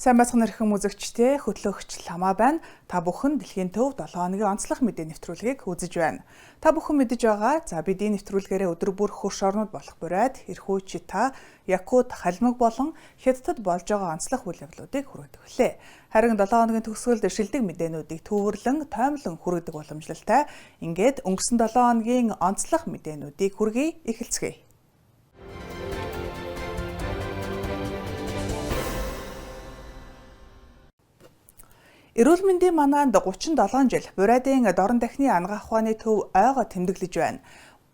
Сайн бацхан өрхөн үзэгчтэй хөтлөгч Ламаа байна. Та бүхэн дэлхийн төв 7 хоногийн онцлог мэдээ нэвтрүүлгийг үзэж байна. Та бүхэн мэдэж байгаа. За бид энэ нэвтрүүлгээрээ өдөр бүр хөрш орнууд болох Бурайд, Хэрхүү, Чита, Якут, Халимаг болон Хятадд болж байгаа онцлог үйл явдлуудыг хүргэдэг хүлээ. Харин 7 хоногийн төгсгөлд шилдэг мэдээнүүдийг төвөрлөн, тоймлон хүргэдэг уламжлалтай. Ингээд өнгөрсөн 7 хоногийн онцлог мэдээнүүдийг хүргэе, эхэлцгээе. Эрүүл мэндийн манаанд 37 жил Бурайдын дорн дахны ангаах ухааны төв ойгоо тэмдэглэж байна.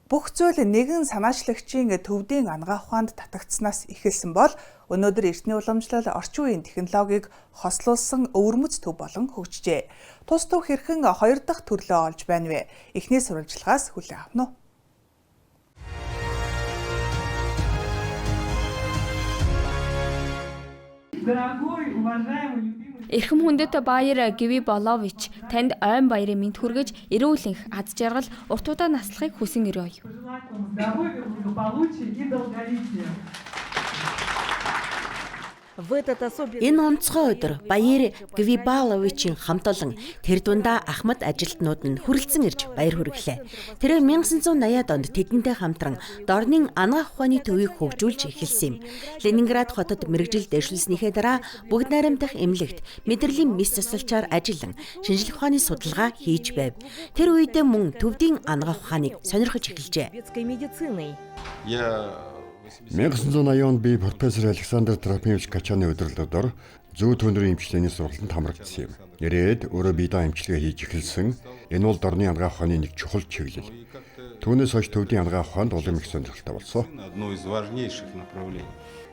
Бүх зүйл нэгэн санаачлагчийн төвдийн ангаах ухаанд татагдсанаас эхэлсэн бол өнөөдөр эртний уламжлал орчин үеийн технологиг хослуулсан өвөрмөц төв болон хөгжижээ. Тус төв хэрхэн 2 дахь төрлөө олж байна вэ? Эхний сурвалжлагаас хүлээн авна уу? Эрхэм хүндэт баяр Гиви Балович танд ойн баярын мэнд хүргэж эрүүл энх аз жаргал урт удаа наслахыг хүсэн өрөөе. Энэ онцгой өдөр баяр Гиви Баловичийн хамт олон тэр дундаа Ахмад ажилтнууд нь хүрэлцэн ирж баяр хүргэлээ. Тэр 1980-ад онд тэдэнтэй хамтран дорнын ангаах ухааны төвийг хөгжүүлж эхэлсэн юм. Ленинград хотод мэргэжил дэвшүүлснийхээ дараа бүгд найрамдах эмнэлэгт мэдрэлийн мис засалчаар ажиллан шинжлэх ухааны судалгаа хийж байв. Тэр үедээ мөн төвдийн ангаах ухааныг сонирхож эхэлжээ. 1980 онд би профессор Александр Трофимович Качаны удирдлагаар зүү төндөрийн эмчилгээний сургалтанд хамрагдсан юм. Ирээд өөрөө биедээ эмчилгээ хийж эхэлсэн. Энэ бол дорны ангаах ухааны нэг чухал чиглэл. Түүнээс хойш төвдийн ангаах ухаанд улам их сонирхолтой болсон.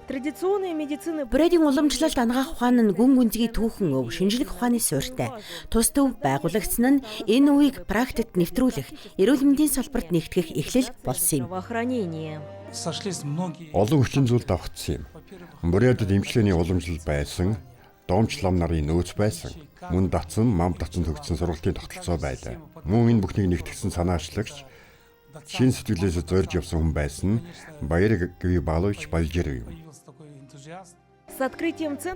Бурайдын уламжлалт ангаах ухаан нь гүн гүнзгий түүхэн өв шинжлэх ухааны суурьтай. Тус төв байгуулагдсан нь энэ үеийг практикт нэвтрүүлэх, эрүүл мэндийн салбарт нэгтгэх эхлэл болсон юм. Олон хүчин зүйл давхцсан юм. Бурайдад эмчилгээний уламжлал байсан, доомч лам нарын нөөц байсан. Мөн датсан, мам датсан төгссөн сургалтын тогтолцоо байлаа. Мөн энэ бүхнийг нэгтгэсэн санаачлагч шин сэтгэлээс зорж явсан хүн байсан. Баяр Гиви Балович Балжир юм.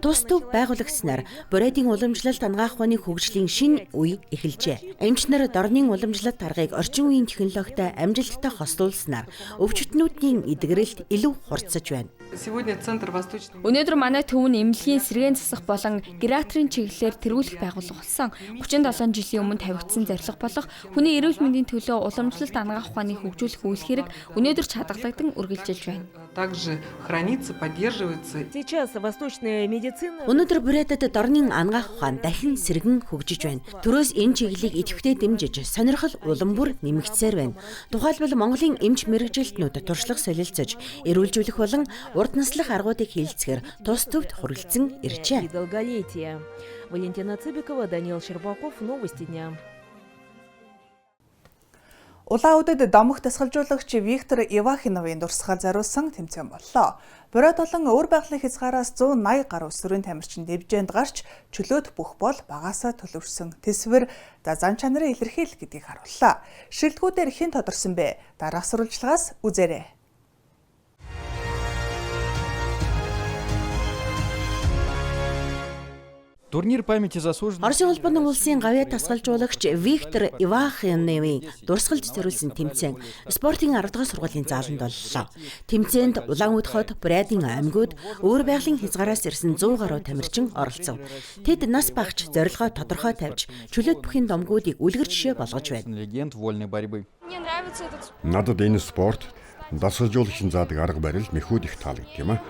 Тус төв байгуулагдсанаар Бурайдын уламжлалт ангаах ухааны хөгжлийн шинэ үе эхэлжээ. Эмч нар дорнын уламжлалт аргыг орчин үеийн технологитой амжилттай хослуулснаар өвчтнүүдийн эдгэрэлт илүү хурцсаж байна. Өнөөдөр манай төв нь эмнэлгийн сэргээн засах болон гериатрийн чиглэлээр тэргүүлэх байгууллага болсон. 37 жилийн өмнө тавигдсан зорилго болох хүний эрүүл мэндийн төлөө уламжлалт ангаах ухааны хөгжүүлэх үйл хэрэг өнөөдөр чадгалагдсан үргэлжилж байна. Өнөөдөр Бурайдад дорнын ангаах ухаан дахин сэргэн хөгжиж байна. Төрөөс энэ чиглэлийг идэвхтэй дэмжиж сонирхол улам бүр нэмэгдсээр байна. Тухайлбал Монголын эмч мэргэжилтнүүд туршлага солилцож, эрүүлжүүлэх болон урд наслах аргуудыг хилцгээр тус төвд хүрэлцэн иржээ. Улаан үдэд домог тасгалжуулагч Виктор Ивахиновын дурсгал зориулсан тэмцээн боллоо. Бурайд болон өөр байгалийн хязгаараас 180 гаруй өсвөрийн тамирчин дивизионд гарч чөлөөт бүх бол багаасаа төлөвшсөн тэсвэр зан чанарын илэрхийлэл гэдгийг харууллаа. Шилдэгүүдээр хэн тодорсон бэ? Дараах сурвалжлагаас үзээрэй. Оросын холбооны улсын гавьяа тасгалжуулагч Виктор Ивахиновын дурсгалж зориулсан тэмцээн спортын 10 дахь сургуулийн зааланд боллоо. Тэмцээнд Улаан-Үд хот, Бурайдын аймагуд өөр байгалийн хязгаараас ирсэн 100 гаруй тамирчин оролцов. Тэд нас багч зорилгоо тодорхой тавьж, чөлөөт бүхий домгуудыг үлгэр жишээ болгож байна. Надад энэ спорт дасгалжуулагчийн заадаг арга барил мэхүүд их таалагддаг юм а.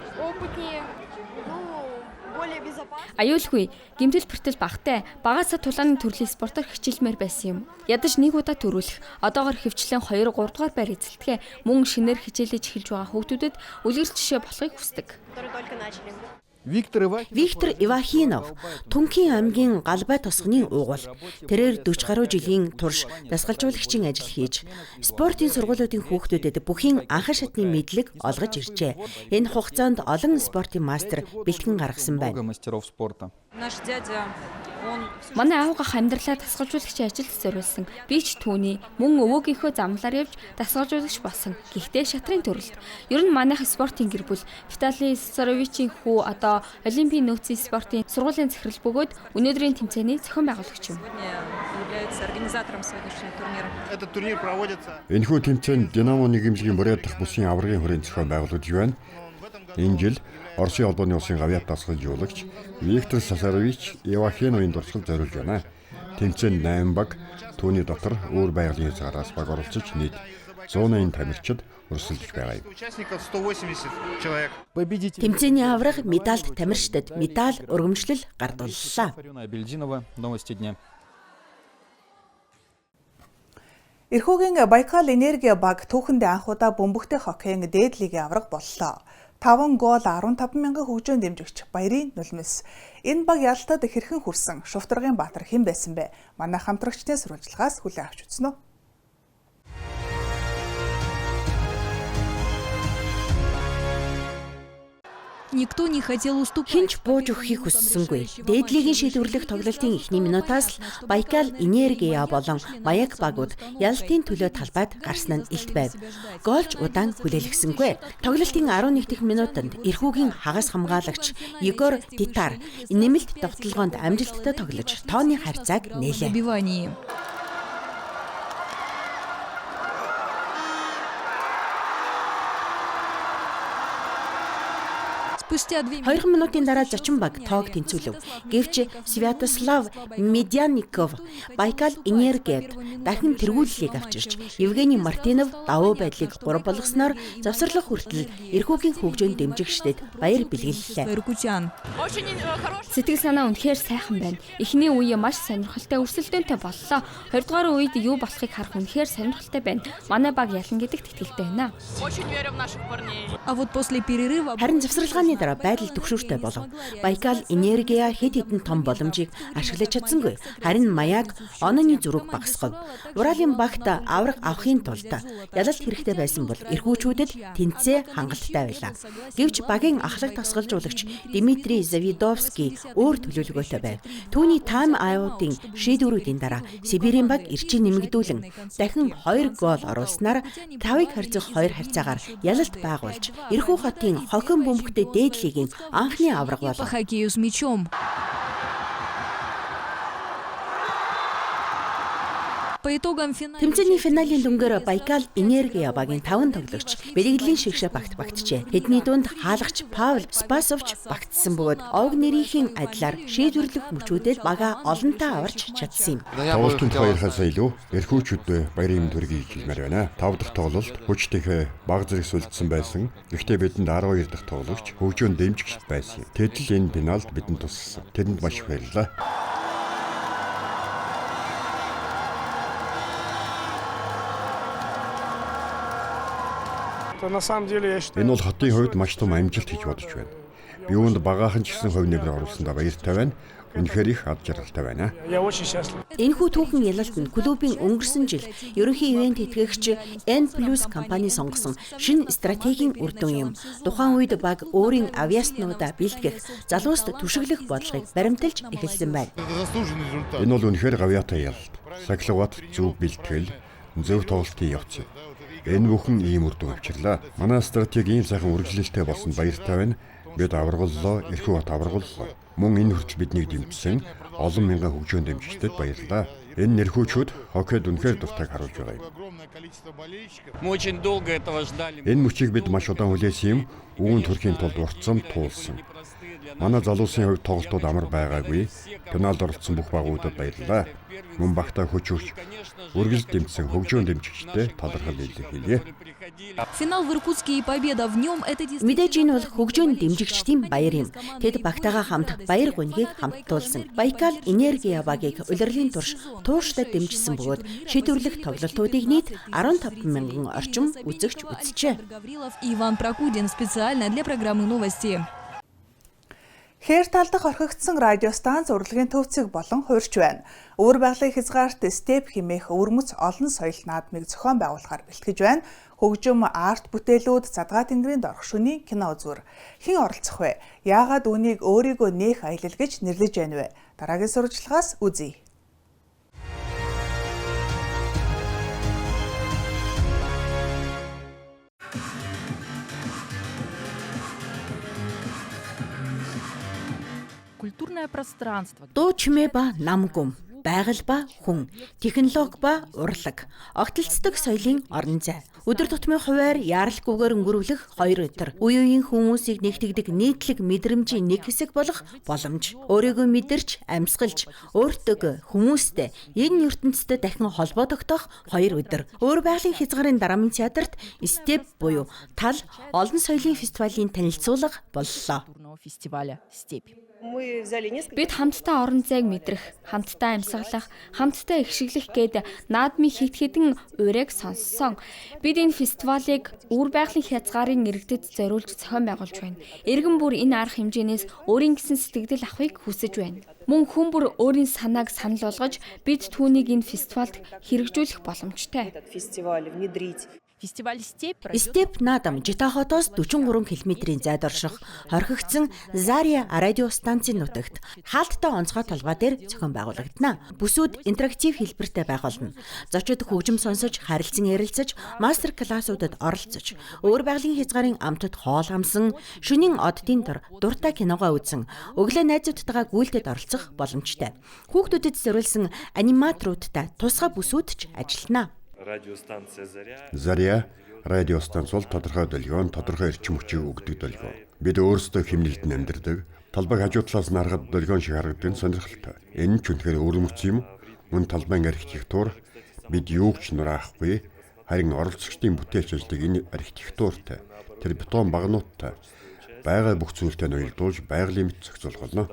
Аюулгүй гэмтэл бэртэл багтай багаасаа тулааны төрлийн спортоор хичээлмээр байсан юм. Ядаж нэг удаа төрүүлэх, одоогоор хөвчлэн 2-3 дугаар байр эзэлтгээ мөн шинээр хичээлэж эхэлж байгаа хүүхдүүдэд үлгэр жишээ болохыг хүсдэг. Виктор Ивахинов Түнхийн аймгийн Галбай тосгоны уугуул. Тэрээр 40 гаруй жилийн турш дасгалжуулагчийн ажил хийж, спортын сургуулиудын хүүхдүүдэд бүхий анхан шатны мэдлэг олгож иржээ. Энэ хугацаанд олон спортын мастер бэлтгэн гаргасан байна. Манай аавгах амьдралаа дасгалжуулагчийн ажилд зориулсан. Би ч түүний мөн өвөөгийнхөө замлаар явж дасгалжуулагч болсон. Гэхдээ шатрын төрөлд. Ер нь манайх спортын гэр бүл Виталий Саровичийн хүү одоо Олимпийн нөөцийн спортын сургуулийн захирал бөгөөд өнөөдрийн тэмцээний зохион байгуулагч юм. Энэхүү тэмцээнд Динамо нэгэмлэгийн Бурят дахь бүсийн аваргын хүрээнд зохион байгуулагдж байна. Энэ жил Оросын холбооны улсын гавьяат дасгалжуулагч Виктор Сасарович Евахеновын дурсгал зориулж байна. Тэмцээнд 8 баг түүний дотор өөр байгалийн цагаараас баг оролцож нийт 180 тамирчид өрсөлдөж байгаа юм. Тэмцээний авраг медальд тамирчдад медаль өргөмжлөл гардууллаа. Эрхүүгийн Байкал энерги баг түүхэндээ анх удаа бөмбөгтэй хоккейн дээд лигийн авраг боллоо. 5 гол 15 мянган хөгжөөнд дэмжигч Баярын нулимс. Энэ баг ялалтад хэрхэн хүрсэн? Шувтаргын Баатар хэн байсан бэ? Манай хамтрагчдын сурвалжлагаас хүлээн авч үзсэн үү? Хинч бууж өгөхийг хүссэнгүй. Дээдлигийн шийдвэрлэх тоглолтын эхний минутаас л Байкал энергия болон Маяк багууд ялалтын төлөө талбайд гарсан нь илт байв. Гоолч удаан хүлээлгэсэнгүй. Тоглолтын 11 дахь минутанд Эрхүүгийн хагас хамгаалагч Егор Титар нэмэлт довтлогоонд амжилттай тоглож тооны харьцааг нээлээ. Хоёрхан минутын дараа зочин баг тоог тэнцвүүлв. Гэвч Святослав Медяников Байкал энергиэд дахин тэргүүллийг авчирч Евгений Мартинов давуу байдлыг 3 болгосноор завсарлах хүртэл Эрхүүгийн хөгжөөнд дэмжигчдэд баяр бэлгэллээ. Сэтгэл санаа үнэхээр сайхан байна. Эхний үе маш сонирхолтой өрсөлдөөнтэй боллоо. 2 дугаар үед юу болохыг харах үнэхээр сонирхолтой байна. Манай баг ялна гэдэгт итгэлтэй байна. Харин завсарлагын дараа байдал түгшүүртэй болов. Байкал энергия хэд хэдэн том боломжийг ашиглаж чадсангүй. Харин Маяк онооны зураг багасгав. Уралын багт авраг авахын тулд ялалт хэрэгтэй байсан бол эрхүүчүүдэд тэнцээ хангалттай байлаа. Гэвч багийн ахлах тасгалжуулагч Дмитрий Завидовский өөр төлөвлөгөөтэй байв. Түүний тайм аутын шийдвэрүүдийн дараа Сибирийн баг эрчим нэмэгдүүлэн дахин 2 гол оруулснаар 5-ыг харьцах 2 харьцаагаар ялалт байгуулж Эрхүү хотын хоккей бөмбөгтэй дээд лигийн анхны авраг болов. Тэмцээний финалийн дүнгээр Байкал энергия багийн 5 тоглогч бэлгэдлийн шигшээ багтжээ. Тэдний дунд хаалгач Павел Спасовч багтсан бөгөөд овг нэрийнхэн адилаар шийдвэрлэх мөчүүдэд бага олонтаа аварч чадсан юм. Тоглолтын хоёрхаас илүү эрхүүчүүд баярын төргийг хэлмээр байна. 5 дахь тоглолт хүчтэйхээ баг зэрэг сүлдсэн байсан. Гэхдээ бидэнд 12 дахь тоглогч хөгжөөнд дэмжигч байсан. Тэд л энэ пеналд бидэнд туссан. Тэдэнд маш их баярлалаа. Энэ бол хотын хувьд маш том амжилт гэж бодож байна. Би үүнд багаахан ч гэсэн хувь нэмэр оруулсандаа баяртай байна. Үнэхээр их ад жаргалтай байна. Энэхүү түүхэн ялалт нь клубын өнгөрсөн жил ерөнхий ивент тэтгэгч N+ компани сонгосон шинэ стратегийн үр дүн юм. Тухайн үед баг өөрийн авиаснуудаа бэлтгэх, залууст түшиглэх бодлогыг баримталж эхэлсэн байна. Энэ бол үнэхээр гавьяатай ялалт. Сахилгават зөв бэлтгэл, зөв тоглолтын явц юм. Энэ бүхэн ийм үр дүн авчирлаа. Манай стратеги ийм сайхан үргэлжлэлтэй болсон баяртай байна. Бид аваргаллаа, Эрхүү хот аваргаллаа. Мөн энэ хүртэл биднийг дэмжсэн олон мянган хөгжөөнд дэмжигчдэд баярлалаа. Энэ нэрхүүчүүд хоккейд үнэхээр дуртайг харуулж байгаа юм. Энэ мөчийг бид маш удаан хүлээсэн юм. Үүнд хүрэхийн тулд уртцам туулсан. Манай залуусын хувьд тоглолтууд амар байгаагүй. Пеналд оролцсон бүх багуудад баярлалаа. Мөн багтаа хүч өгч үргэлж дэмжсэн хөгжөөнд дэмжигчдэд талархал илэрхийлье. Мэдээж энэ бол хөгжөөнд дэмжигчдийн баяр юм. Тэд багтаагаа хамт баяр гүнгийг хамттуулсан. Байкал энергия багийг улирлын турш тууштай дэмжсэн бөгөөд шийдвэрлэх тоглолтуудыг нийт 15 мянган орчим үзэгч үзжээ. Хээр талдах орхигдсон радиостанц урлагийн төвцөг болон хуурч байна. Өвөр байгалийн хязгаарт степ хэмээх өвөрмөц олон соёл наадмыг зохион байгуулахаар бэлтгэж байна. Хөгжим, арт бүтээлүүд, задгаа тэнгэрийн дорх шөнийн кино үзүүр. Хэн оролцох вэ? Яагаад үүнийг өөрийгөө нээх аялал гэж нэрлэж байна вэ? Дараагийн сурвалжлагаас үзье. Культурное пространство. Дуу чимээ ба намгүм, байгаль ба хүн, технологи ба урлаг, огтлцдог соёлын орон зай. Өдөр тутмын хуваар яаралгүйгээр өнгөрүүлэх 2 өдөр. Үе үеийн хүмүүсийг нэгтгэдэг нийтлэг мэдрэмжийн нэг хэсэг болох боломж. Өөрийгөө мэдэрч, амьсгалж, өөртөө хүмүүстэй энэ ертөнцтэй дахин холбоо тогтоох 2 өдөр. Өвөр байгалийн хязгаарын дарамт театрт степ буюу тал олон соёлын фестивалийн танилцуулга боллоо. Фестиваля «Степь». Бид хамтдаа орон зайг мэдрэх, хамтдаа амьсгалах, хамтдаа ихшиглэх гээд наадмын хит хитэн урайг сонссон. Бид энэ фестивалыг өвөр байгалийн хязгаарын иргэдэд зориулж зохион байгуулж байна. Иргэн бүр энэ арга хэмжээнээс өөрийн гэсэн сэтгэл авахыг хүсэж байна. Мөн хүн бүр өөрийн санааг санал болгож бид түүнийг энэ фестивальд хэрэгжүүлэх боломжтой. Фестиваль «Степь». Степ наадам Житахотоос 43 км-ийн зайд орших хорхигдсон Заря радиостанцын нутагт хаалттай онцгой толгой дээр зохион байгуулагдана. Бүсүүд интерактив хэлбэртэй байх болно. Зочид хөгжим сонсож, харилцан ярилцаж, мастер классуудад оролцож, өвөр байгалийн хязгаарын амтад хоол амсан, шөнийн оддын дор дуртай киногоо үзэн, өглөө найзуудтайгаа гүйлтэд оролцох боломжтой. Хүүхдүүдэд зориулсан аниматоруудтай тусгай бүсүүд ч ажиллана. Заря радиостанц бол тодорхой долгион, тодорхой эрчим хүчийг өгдөг долгион. Бид өөрсдөө химнэлд амьдардаг. Талбайг хажуу талаас нь харахад долгион шиг харагддаг сонирхолтой. Энэ ч үнэхээр өвөрмөц юм. Мөн талбайн архитектур бид юу ч нураахгүй, харин оролцогчдын бүтээлч ажилладаг энэ архитектуртай, тэр бетон багнуудтай байгаа бүх зүйлтэй ноёлдуулж байгалийн мэт зохицуулах болно.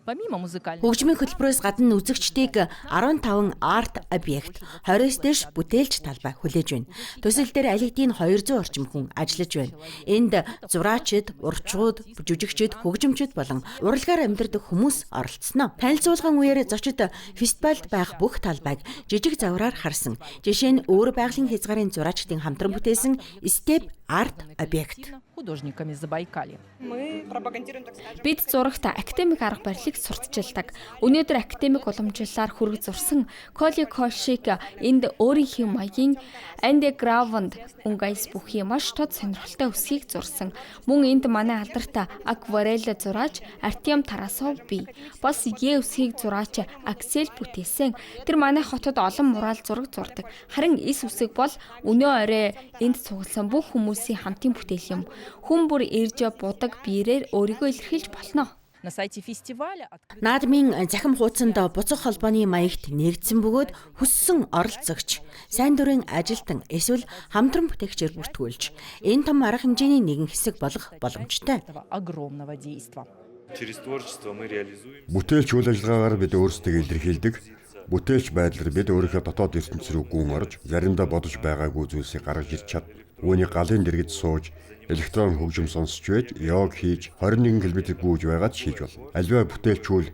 Хөгжмийн хөтөлбөрөөс гадна үзэгчдийг 15 арт объект 20-с дээш бүтээлч талбай хүлээж байна. Төсөл дээр алигдийн 200 орчим хүн ажиллаж байна. Энд зураачид, урчууд, жүжигчид, хөгжимчид болон урлагаар амьдардаг хүмүүс оролцсноо. Танилцуулгын үеэр зочид фестивальд байх бүх талбайг жижиг завраар харсан. Жишээ нь өвөр байгалийн хязгаарын зураачдын хамтран бүтээсэн степ арт объект. Художниками Забайкалья. Бид зурагт академик арга барилыг сурталчилдаг. Өнөөдөр академик уламжлалаар хүрэг зурсан Коли Кошик энд өөрийнхөө маягийн андеграунд унгайс бүхий маш тод сонирхолтой үсгийг зурсан. Мөн энд манай алдарт акварель зураач Артем Тарасов бий. Бас Е үсгийг зураач Аксель бүтээсэн. Тэр манай хотод олон мурал зураг зурдаг. Харин эс үсэг бол өнөө орой энд цугласан бүх хүмүүсийн хамтын бүтээл юм. Хүн бүр ирж будаг биерээр өөрийгөө илэрхийлж болно. На сайте фестиваля Наадмын захим хуудсанд буцах холбооны маягт нэгдсэн бөгөөд хүссэн оролцогч, сайн дурын ажилтан эсвэл хамтран бүтээгчээр бүртгүүлж, энэ том арга хэмжээний нэгэн хэсэг болох боломжтой. огромного действа. Бүтээлч үйл ажиллагаагаар бид өөрсдөө илэрхийлдэг. Бүтээлч байдлаар бид өөрийнхөө дотоод ертөнц рүү гүн орж, заримдаа бодож байгаагүй зүйлсийг гаргаж ирч чад. Үүний галын дэргэд сууж, электрон хөгжим сонсч байж, йог хийж, 21 км гүйж байгаад шийдж болно. Аливаа бүтээлчүүл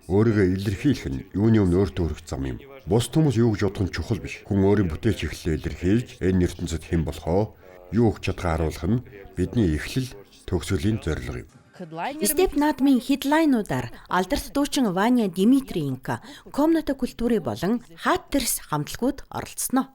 өөрийгөө илэрхийлэх нь юуны өмнө өөртөө хүрэх зам юм. Бус хүмүүс юу гэж бодох нь чухал биш. Хүн өөрийн бүтээлч эхлэлээ илэрхийлж, энэ ертөнцид хэн болохоо, юу өгч чадгаа харуулах нь бидний эхлэл төгсгөлийн зорилго юм. Степ наадмын хедлайнуудаар алдарт дуучин Ваня Димитриенко, Комната культуры болон Хаттерс хамтлагууд оролцсноо.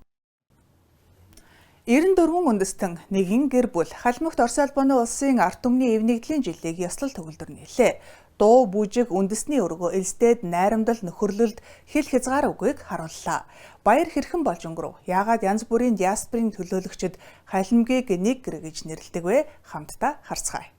94 үндэстэн нэгэн гэр бүл Халмагт Орос улбаны улсын ард түмний эв нэгдлийн жилийг ёслол төгөлдөр нийлээ. Дуу, бүжиг, үндэсний өргөө, элсдээд найрамдал, нөхөрлөлд хэл хязгаар үгийг харууллаа. Баяр хэрхэн болж өнгөрөв? Яагаад янз бүрийн диаспорын төлөөлөгчид халимгийг нэг гэр гэж нэрлэдэг вэ? Хамтдаа харцгаая.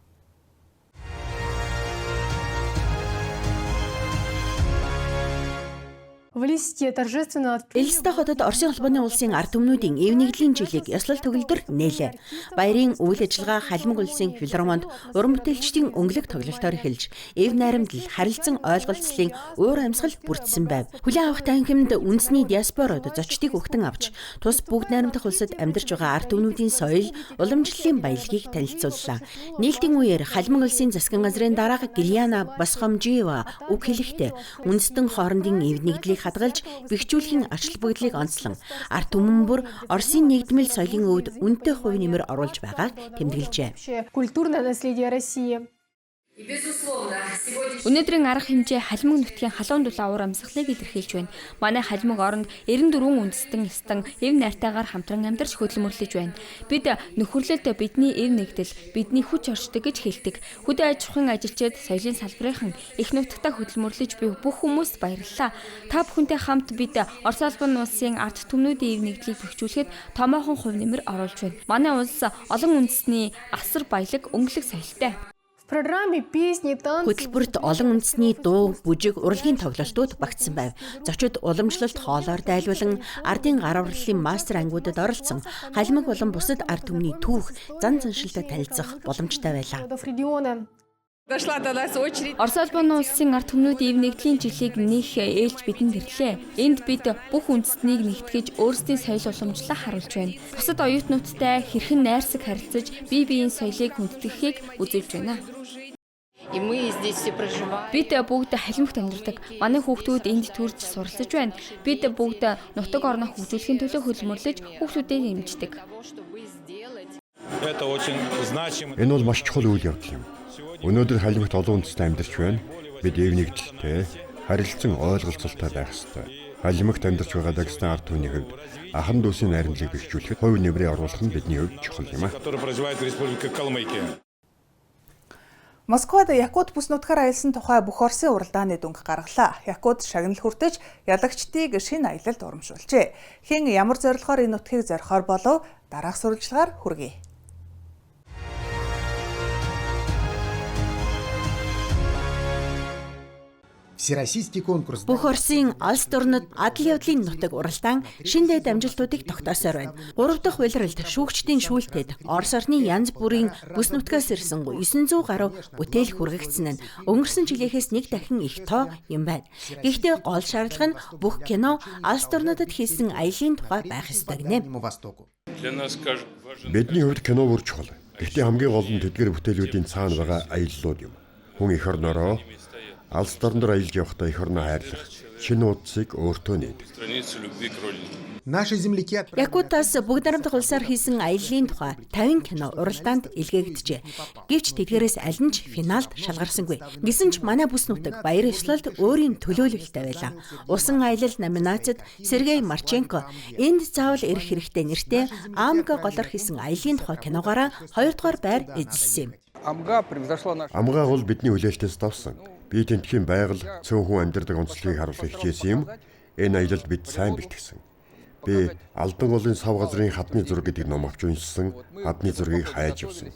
В листе торжественно Элисте хотод Оросын холбооны улсын ард түмнүүдийн эв нэгдлийн жилийг ёслол төгөлдөр нээлээ. Баярын үйл ажиллагаа Халимаг улсын филармонд уран бүтээлчдийн өнгөлөг тоглолтоор эхэлж, эв найрамдал, харилцан ойлголцлын уур амьсгал бүрдсэн байв. Хүлээн авах танхимд үндэсний диаспород зочдыг өгтөн авч, тус бүгд найрамдах улсад амьдарч байгаа ард түмнүүдийн соёл, уламжлалын баялагийг танилцууллаа. Нийлтийн үеэр Халимаг улсын засгийн газрын дарга Гильяна Басхомжиева үг хэлэхдээ үндэстэн хоорондын эв нэгдлийг хадгалж бэхжүүлэхийн ач холбогдлыг онцлон ард түмэн бүр Оросын нэгдмэл соёлын өвд үнэтэй хувь нэмэр оруулж байгааг тэмдэглэжээ. Культурное наследие России. Өнөөдрийн арга хэмжээ Халимаг нутгийн халуун дулаан уур амьсгалыг илэрхийлж байна. Манай Халимаг оронд 94 үндэстэн стан эв найртайгаар хамтран амьдарч хөдөлмөрлөж байна. Бид нөхөрлөлд бидний эв нэгдэл, бидний хүч оршдог гэж хэлдэг. Хөдөө аж ахуйн ажилчид соёлын салбарынхан их нутагтаа хөдөлмөрлөж буй бүх хүмүүст баярлалаа. Та бүхэнтэй хамт бид Орос улсын улсын ард түмнүүдийн эв нэгдлийг бэхжүүлэхэд томоохон хувь нэмэр оруулж байна. Манай улс олон үндэсний асар баялаг өнгөлөг соёлтой. Хөтөлбөрт олон үндэсний дуу, бүжиг, урлагийн тоглолтууд багтсан байв. Зочид уламжлалт хоолоор дайлуулан ардын гар урлалын мастер ангиудад оролцсон. Халимаг болон бусад ард түмний түүх, зан заншилтай танилцах боломжтой байлаа. Орос улсын ард түмнүүдийн эв нэгдлийн жилийг нэх ээлж бидэнд ирлээ. Энд бид бүх үндэстнийг нэгтгэж өөрсдийн соёл уламжлалаа харуулж байна. Бусад оюутнуудтай хэрхэн найрсаг харилцаж бие биеийн соёлыг хүндэтгэхийг үзүүлж байна. Бид бүгд Халимагт амьдардаг. Манай хүүхдүүд энд төрж суралцж байна. Бид бүгд нутаг орноо хөгжүүлэхийн төлөө хөдөлмөрлөж хүүхдүүдэд эмчдэг. Энэ бол маш чухал үйл явдал юм. Өнөөдөр Халимагт олон үндэстэй амьдарч байна. Бид эв нэгдэлтэй, харилцан ойлголцолтой байх ёстой. Халимагт амьдарч байгаа Дагестан ард түмний хувьд ахан дүүсийн найрамдлыг бэхжүүлэхэд хувь нэмрээ оруулах нь бидний хувьд чухал юм а. Москвад Якут бүс нутгаар аялсан тухай бүх Оросын уралдааны дүнг гаргалаа. Якут шагнал хүртэж ялагчдыг шинэ аялалд урамшуулжээ. Хэн ямар зорилгоор энэ нутгийг зорихоор болов дараах сурвалжлагаар хүргэе. Всероссийский конкурс. Бүх Оросын алс дорнод адал явдлын нутаг уралдаан шинэ дэд амжилтуудыг тогтоосоор байна. 3 дахь улиралд шүүгчдийн шүүлтэд Орос орны янз бүрийн бүс нутгаас ирсэн 900 гаруй бүтээл хүргэгдсэн нь өнгөрсөн жилийнхээс нэг дахин их тоо юм байна. Гэхдээ гол шаардлага нь бүх кино алс дорнодод хийсэн аялын тухай байх ёстой гинэ. Бидний хувьд кино бүр чухал. Гэхдээ хамгийн гол нь тэдгээр бүтээлүүдийн цаана байгаа аяллууд юм. Хүн эх орнороо алс дорноор аялж явахдаа эх орноо хайрлах, шинэ удсыг өөртөө нээдэг. Якутаас бүгд найрамдах улсаар хийсэн аяллаа тухай 50 кино уралдаанд илгэээгдэжээ. Гэвч тэдгээрээс аль нь ч финалд шалгарсангүй. Гэсэн ч манай бүс нутаг баяр ёслолд өөрийн төлөөлөлтөй байлаа. Усан аялал номинацид Сергей Марченко энд заавал ирэх хэрэгтэй нэртэй Амга голоор хийсэн аяллаа тухай киногоороо 2 дугаар байр эзэлсэн юм. Амгаа бол бидний хүлээлтээс давсан. Би тентхийн байгаль, цөөн хүн амьдардаг онцлогийг харуулах хичээсэн юм. Энэ аялалд бид сайн бэлтгэсэн. Би Алдан голын сав газрын хадны зураг гэдэг ном авч уншсан, хадны зургийг хайж явсан.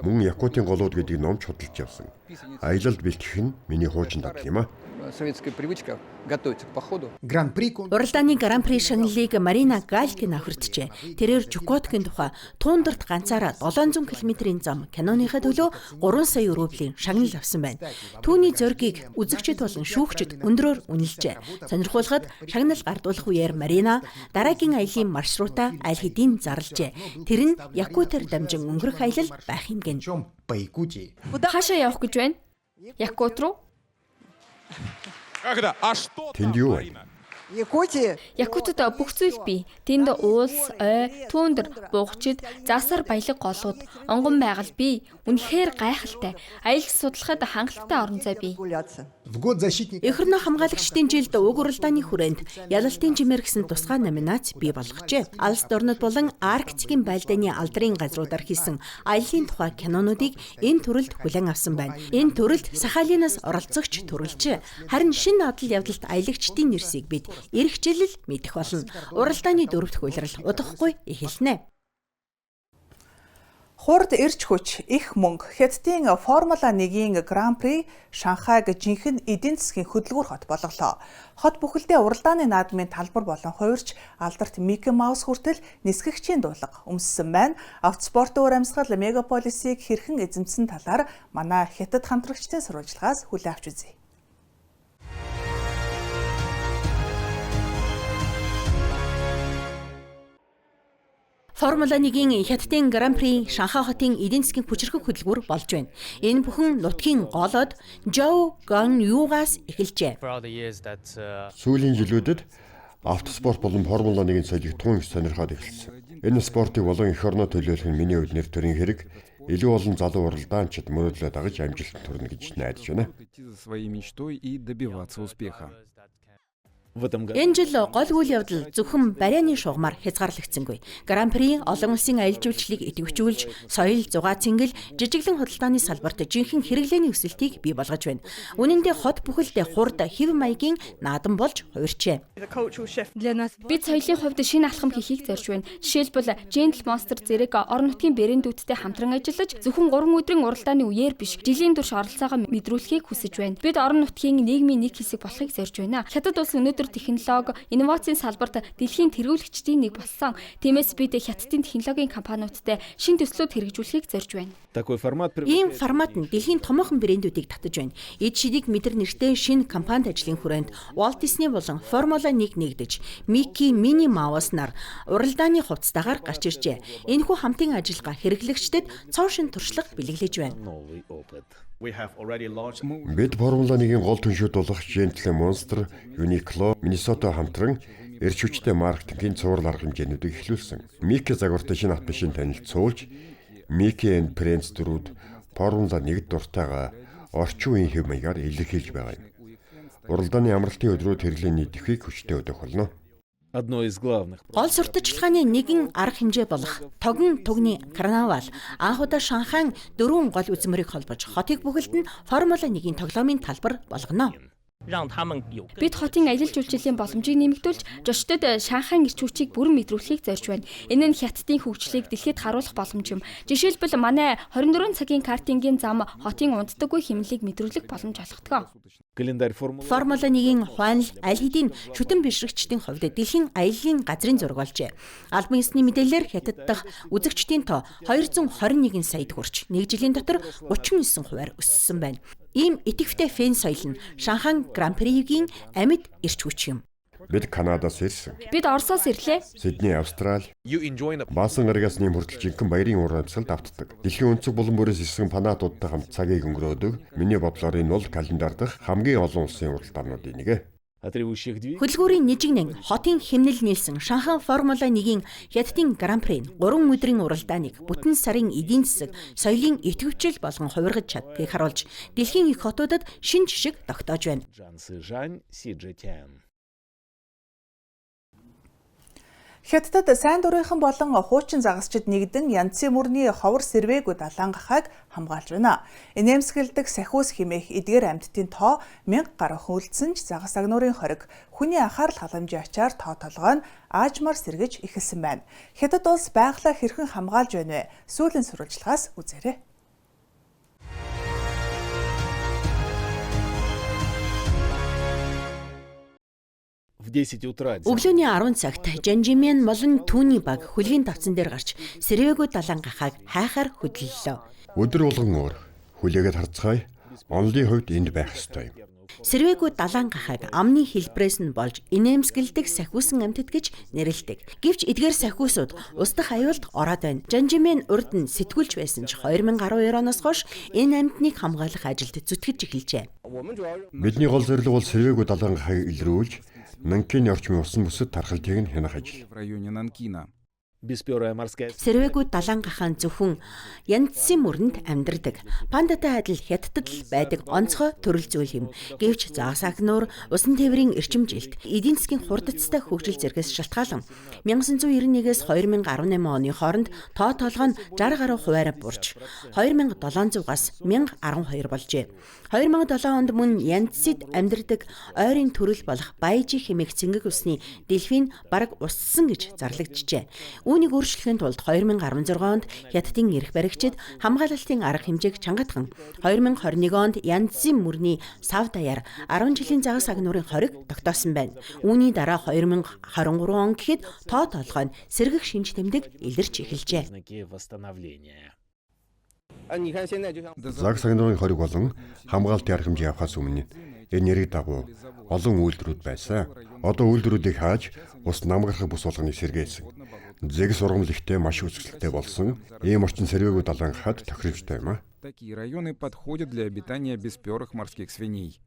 Мөн Якутын голууд гэдэг ном судалж явсан. Аялалд бэлтгэх нь миний хуучин дадал юм а. Уралдааны Гран-при шагналыг Марина Галькина хүртжээ. Тэрээр Жукоткийн тухай туундарт ганцаараа 700 км-ийн зам киноныхаа төлөө 3 сая рублийн шагнал авсан байна. Түүний зоригийг үзэгчид болон шүүгчид өндрөөр үнэлжээ. Сонирхуулахад шагнал гардуулах үеэр Марина дараагийн аялын маршрутаа аль хэдийн зарлжээ. Тэр нь Якутаар дамжин өнгөрөх аялал байх юм гэнэ. Хаашаа явах гэж байна? Якут руу? Тэнд юу байна? Якутад бүх зүйл бий. Тэнд уулс, ой, түүндэр, бугчид, засар баялаг голууд, онгон байгаль бий. Үнэхээр гайхалтай. Аялал судлахад хангалттай орон зай бий. Эх орны хамгаалагчдын жилд уг уралдааны хүрээнд ялалтын жимээр гэсэн тусгай номинац бий болгожээ. Алс дорнод болон Арктикийн байлдааны алдрын газруудаар хийсэн аяллаа тухай кинонуудыг энэ төрөлд хүлээн авсан байна. Энэ төрөлд Сахалинаас оролцогч төрөлжээ. Харин шинэ адал явдалт аялагчдын нэрсийг бид эх жил л мэдэх болно. Уралдааны 4 дахь улирал удахгүй эхэлнэ. Хурд эрч хүч, их мөнгө, Хятадын Формула 1-ийн Гран При Шанхайг жинхэнэ эдийн засгийн хөдөлгүүр хот болголоо. Хот бүхэлдээ уралдааны наадмын талбар болон хувирч алдарт Микки Маус хүртэл нисгэгчийн дуулга өмссөн байна. Автоспортын уур амьсгал мегаполисийг хэрхэн эзэмсэн талаар манай Хятад хамтрагчдын сурвалжлагаас хүлээн авч үзье. Формула 1-ийн Хятадын Гран При Шанхай хотын эдийн засгийн хүчирхэг хөдөлгүүр болж байна. Энэ бүхэн нутгийн голод Жоу Ган Югаас эхэлжээ. Сүүлийн жилүүдэд автоспорт болон Формула 1-ийн соёлыг тун их сонирхоод эхэлсэн. Энэ спортыг болон эх орноо төлөөлөх нь миний хувьд нэр төрийн хэрэг. Илүү олон залуу уралдаанчид мөрөөдлөө дагаж амжилт төрнө гэж найдаж байна. Энэ жил гол үйл явдал зөвхөн барианы шугамар хязгаарлагдсангүй. Гран При олон улсын аялал жуулчлалыг идэвхжүүлж, соёл, зугаа цэнгэл, жижиглэн худалдааны салбарт жинхэнэ хэрэглээний өсөлтийг бий болгож байна. Үнэн дээр хот бүхэлдээ хурд хэв маягийн наадам болж хувирчээ. Бид соёлын хувьд шинэ алхам хийхийг зорж байна. Жишээлбэл Gentle Monster зэрэг орон нутгийн брэндүүдтэй хамтран ажиллаж зөвхөн 3 өдрийн уралдааны үеэр биш, жилийн турш оролцоогоо мэдрүүлэхийг хүсэж байна. Бид орон нутгийн нийгмийн нэг хэсэг болохыг зорж байна. Хятад улс өнөөдөр технологи, инновацийн салбарт дэлхийн тэргүүлэгчдийн нэг болсон. Тиймээс бид Хятадын технологийн компаниудтай шинэ төслүүд хэрэгжүүлэхийг зорж байна. Ийм формат нь дэлхийн томоохон брэндүүдийг татаж байна. Эд шидийг мэдэр нэртэй шинэ компанид ажлын хүрээнд Walt Disney болон Формула 1 нэгдэж, Микки Минни Маус нар уралдааны хувцастаагаар гарч иржээ. Энэхүү хамтын ажиллагаа хэрэглэгчдэд цоо шин туршлага бэлэглэж байна. Бид Формула 1-ийн гол түншүүд болох Gentle Monster, Uniqlo, Minnesota хамтран эрч хүчтэй маркетингийн цуврал арга хэмжээнүүдийг эхлүүлсэн. Микки загвартай шинэ хат бишийн танилцуулж, Mickey and Friends дөрүүд Формула 1-д дуртайгаа орчин үеийн хэв маягаар илэрхийлж байгаа юм. Уралдааны амралтын өдрүүд хэрэглээний дэвхийг хүчтэй өдөх болно. Гол сурталчилгааны нэгэн арга хэмжээ болох тогон тугны карнавал анх удаа Шанхайн 4 гол үзмэрийг холбож хотыг бүхэлд нь Формула 1-ийн тоглоомын талбар болгоно. Бид хотын аялал жуулчлалын боломжийг нэмэгдүүлж, жочдод Шанхайн эрч хүчийг бүрэн мэдрүүлэхийг зорж байна. Энэ нь Хятадын хөгжлийг дэлхийд харуулах боломж юм. Жишээлбэл манай 24 цагийн картингийн зам хотын унтдаггүй хэмнэлийг мэдрүүлэх боломж олгодог. Формула 1-ийн хуанал аль хэдийн шүтэн бишрэгчдийн хувьд дэлхийн аяллаа газрын зураг болжээ. Албан ёсны мэдээлэлээр Хятад дахь үзэгчдийн тоо 221 саяд хүрч 1 жилийн дотор 39% өссөн байна. Ийм идэвхтэй фэн соёл нь Шанхай Гран Пригийн амьд эрч хүч юм. Бид Канадаас ирсэн. Бид Оросоос ирлээ. Сидней, Австрали. Баасан гарагаас нэм хүртэл жинхэнэ баярын уур амьсгалд автдаг. Дэлхийн өнцөг булан бүрээс ирсэн фанатуудтай хамт цагийг өнгөрөөдөг. Миний бодлоор энэ бол календар дахь хамгийн олон улсын уралдаануудын нэг. Хөдөлгүүрийн нижигнэн хотын хэмнэл нийлсэн Шанхай Формула 1-ийн Хятадын Гран При 3 өдрийн уралдааныг бүтэн сарын эдийн засаг, соёлын идэвхжил болгон хувиргаж чаддгийг харуулж, дэлхийн их хотуудад шинэ жишг тогтоож байна. Хятадд сайн дурынхан болон хуучин загасчид нэгдэн янцын мөрний ховор сэрвээгүй далангахайг хамгаалж байна. Инээмсэглэдэг сахиус хэмээх эдгээр амьтдын тоо 1000 гаруй хөлдсөн ч загас агнуурын хориг хүний анхаарал халамжийн ачаар тоо толгой нь аажмаар сэргэж эхэлсэн байна. Хятад улс байгалаа хэрхэн хамгаалж байна вэ? Сүүлийн сурвалжлагаас үзээрэй. Өглөөний 10 цагт Жанжимэн молон түүний баг хөлгийн давцан дээр гарч сэрвээгүй далангахайг хайхаар хөдлөлөө. Өдөр болгон өөр. Хүлээгээд харцгаая. Онлын хувьд энд байх ёстой юм. Сэрвээгүй далангахайг амны хэлбрээс нь болж инээмсэглэдэг сахиусан амьтад гэж нэрлэдэг. Гэвч эдгээр сахиусууд ус дахь аюулд ороод байна. Жанжимэн урд нь сэтгүүлч байсан ч 2012 оноос хойш энэ амьтныг хамгаалах ажилд зүтгэж эхэлжээ. Бидний гол зорилго бол сэрвээгүй далангахайг илрүүлж Нанкины орчмын усан бүсэд тархалтыг нь хянах ажил. Сэрвээгүй далангахаан зөвхөн янцсын мөрөнд амьдардаг. Пандатай адил Хятадд л байдаг онцгой төрөл зүйл юм. Гэвч загас агнуур, усан тээврийн эрчим жилт, эдийн засгийн хурдцтай хөгжил зэргээс шалтгаалan 1991-ээс 2018 оны хооронд тоо толгой нь 60 гаруй хувиар буурч 2700-аас 1012 болжээ. 2007 онд мөн янцсид амьдардаг ойрын төрөл болох Баяжи хэмээх цэнгэг усны дэлфин бараг устсан гэж зарлагдчихжээ. Үүнийг өөрчлөхийн тулд 2016 онд Хятадын эрх баригчид хамгаалалтын арга хэмжээг чангатхан 2021 онд Янцзын мөрний сав даяар 10 жилийн загас агнуурын хориг тогтоосон байна. Үүний дараа 2023 он гэхэд тоо толгой нь сэргэх шинж тэмдэг илэрч эхэлжээ. Загас агнуурын хориг болон хамгаалтын арга хэмжээ авахаас өмнө энэ нэрийг дагуу олон үйлдвэрүүд байсан. Одоо үйлдвэрүүдийг хааж ус намгарах бус болгоныг сэргээсэн. Зэгс ургамал ихтэй маш үзэсгэлэнтэй болсон. Ийм орчин сэргээгүй далайн хад тохиромжтой юм а. Такие районы подходят для обитания бесперых морских свиней.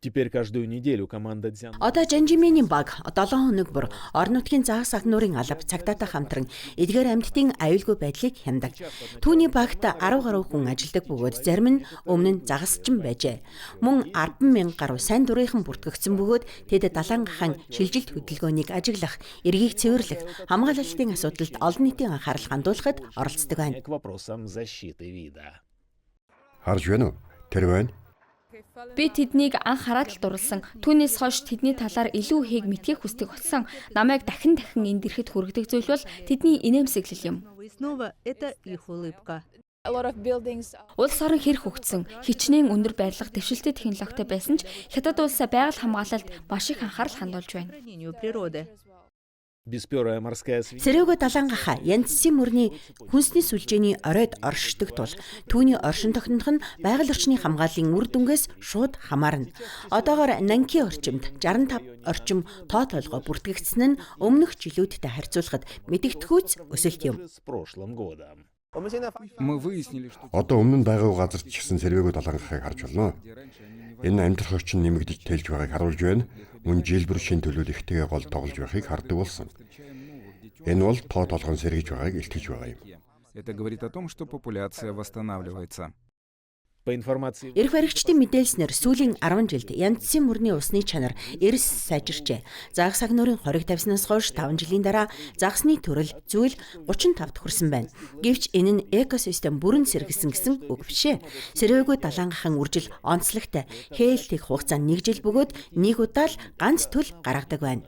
Теперь каждую неделю команда Дзян. Одоо Жанжиминий баг 7 хоног бүр орон нутгийн загас агнуурын алба цагтаатай хамтран эдгээр амьтдын аюулгүй байдлыг хяндаг. Түүний багт 10 гаруй хүн ажилладаг бөгөөд зарим нь өмнө нь загасчин байжээ. Мөн 10,000 гаруй сайн дурынхан бүртгэгдсэн бөгөөд тэд далайн гахаан шилжилт хөдөлгөөнийг ажиглах, эргийг цэвэрлэх, хамгаалалтын асуудалд олон нийтийн анхаарал хандуулахад оролцдог байна. Харж байна уу? Тэр байна. Би тэднийг анх хараад л дурлсан. Түүнээс хойш тэдний талаар илүү ихийг мэдхийг хүсдэг болсон. Намайг дахин энд ирэхэд хүргэдэг зүйл бол тэдний инээмсэглэл юм. Улс орон хэрэг хөгжсөн, хичнээн өндөр байрлах дэвшилтэт технологитой байсан ч Хятад улсаа байгаль хамгаалалд маш их анхаарал хандуулж байна. Сэрээгүй далайн гахаа Янцзын мөрний хүнсний сүлжээний оройд оршдог тул түүний оршин тогтнох нь байгаль орчны хамгааллын үр дүнгээс шууд хамаарна. Одоогоор Нанки орчимд 65 орчим тоо толгой бүртгэгдсэн нь өмнөх жилүүдтэй харьцуулахад мэдэгдэхүйц өсөлт юм. Одоо өмнө нь байгаагүй газарт ч гэсэн сэргээгүй далайн гахыг харж болно. Энэ амьдрах орчин нэмэгдэж тэлж байгааг харуулж байна. Мөн жилбэр шин төлөвлөлтөйгээ гол тоглож байхыг хардаг болсон. Энэ бол тоо толгойн сэргийж байгааг илтгэж байгаа юм. Это говорит о том, что популяция восстанавливается. Эрх баригчдын мэдээлснээр сүүлийн 10 жилд Янцзын мөрний усны чанар эрс сайжирчээ. Загас агнуурын хориг тавьснаас хойш 5 жилийн дараа загасны төрөл зүйл 35-д хүрсэн байна. Гэвч энэ нь экосистем бүрэн сэргэсэн гэсэн үг бишээ. Сэргээгүй далайн гахаан үржил онцлогтой хээлтийг хугацаа 1 жил бөгөөд нэг удаа л ганц төл гаргадаг байна.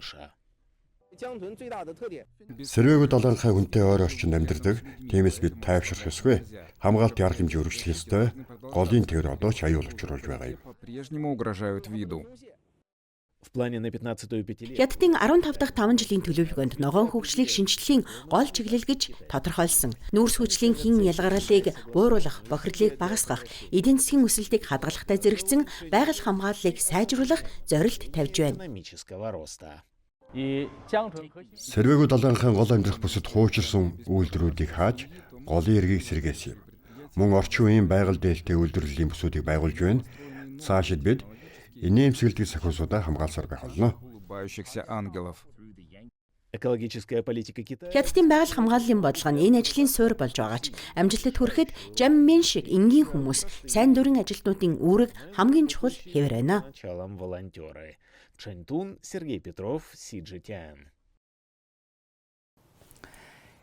Сэргээгүй далайн гахаан хүнтэй ойр орчинд амьдардаг. Тиймээс бид тайвшрах ёсгүй. Хамгаалтын арга хэмжээ өргөжлөх ёстой. Голын тээр одоо ч аюул учруулж байгаа юм. По-прежнему угрожают виду. Хятадын 15 дахь 5 жилийн төлөвлөгөөнд ногоон хөгжлийг шинжлэхийн гол чиглэл гэж тодорхойлсон. Нүүрс хүчлийн хин ялгаруулыг бууруулах, бохирлыг багасгах, эдийн засгийн өсөлтийг хадгалагтай зэрэгцэн байгаль хамгааллыг сайжруулах зорилт тавьж байна. Сэргээгүй далайн гахаан гол амьдрах бусад хуучирсан үйлдвэрүүдийг хааж голын эргийг сэргээсэн юм. Мөн орчин үеийн байгаль дээлтэй үйлдвэрлэлийн бүсүүдийг байгуулж байна. Цаашид бид инээмсэглэдэг сахиусуудаа хамгаалсаар байх болно. Хятадын байгаль хамгааллын бодлого нь энэ ажлын суурь болж байгаа ч амжилтад хүрэхэд Жанмин шиг энгийн хүмүүс сайн дурын ажилтнуудын үүрэг хамгийн чухал хэвээр байна.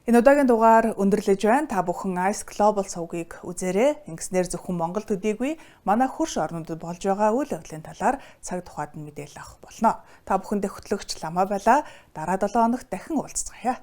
Энэ удаагийн дугаар өндөрлөж байна. Та бүхэн Ice Global сувгийг үзээрэй. Ингэснээр зөвхөн Монгол төдийгүй манай хөрш орнуудад болж байгаа үйл явдлын талаар цаг тухайд нь мэдээлэл авах болно. Та бүхэндээ хөтлөгч Лама байлаа. Дараа 7 хоногт дахин уулзцгаая.